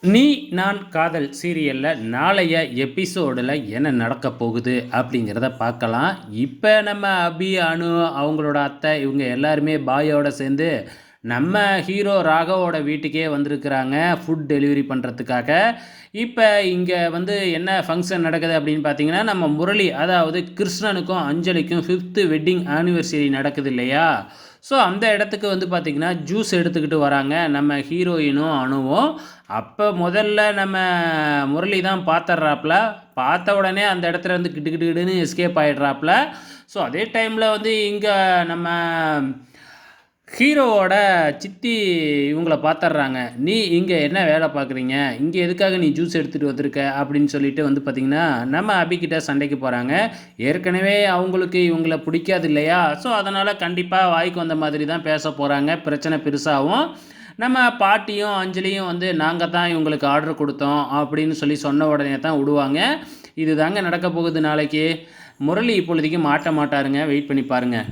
நீ நான் காதல் சீரியலில் நாளைய எபிசோடில் என்ன நடக்க போகுது அப்படிங்கிறத பார்க்கலாம். இப்போ நம்ம அபி, அனு, அவங்களோட அத்தை இவங்க எல்லாருமே பாயோட சேர்ந்து நம்ம ஹீரோ ராகவோட வீட்டுக்கே வந்திருக்கிறாங்க ஃபுட் டெலிவரி பண்ணுறதுக்காக. இப்போ இங்கே வந்து என்ன ஃபங்க்ஷன் நடக்குது அப்படின்னு பார்த்தீங்கன்னா, நம்ம முரளி அதாவது கிருஷ்ணனுக்கும் அஞ்சலிக்கும் 5th வெட்டிங் ஆனிவர்சரி நடக்குது இல்லையா? ஸோ அந்த இடத்துக்கு வந்து பார்த்திங்கன்னா ஜூஸ் எடுத்துக்கிட்டு வராங்க நம்ம ஹீரோயினும் அணுவும். அப்போ முதல்ல நம்ம முரளி தான் பார்த்துட்றாப்புல. பார்த்த உடனே அந்த இடத்துல இருந்து கிட்டு கிட்டு கிட்டுன்னு எஸ்கேப் ஆகிடுறாப்புல. ஸோ அதே டைமில் வந்து இங்கே நம்ம ஹீரோவோட சித்தி இவங்கள பார்த்துட்றாங்க. நீ இங்கே என்ன வேலை பார்க்குறீங்க, இங்கே எதுக்காக நீ ஜூஸ் எடுத்துகிட்டு வந்திருக்க அப்படின்னு சொல்லிட்டு வந்து பார்த்திங்கன்னா நம்ம அபிக்கிட்ட சண்டைக்கு போகிறாங்க. ஏற்கனவே அவங்களுக்கு இவங்கள பிடிக்காது இல்லையா? ஸோ அதனால் கண்டிப்பாக வாய்க்கு வந்த மாதிரி தான் பேச போகிறாங்க. பிரச்சனை பெருசாகவும் நம்ம பாட்டியும் அஞ்சலியும் வந்து நாங்கள் தான் இவங்களுக்கு ஆர்டர் கொடுத்தோம் அப்படின்னு சொல்லி சொன்ன உடனே தான் விடுவாங்க. இது தாங்க நடக்க போகுது நாளைக்கு. முரளி இப்பொழுதைக்கு மாட்ட மாட்டாருங்க, வெயிட் பண்ணி பாருங்கள்.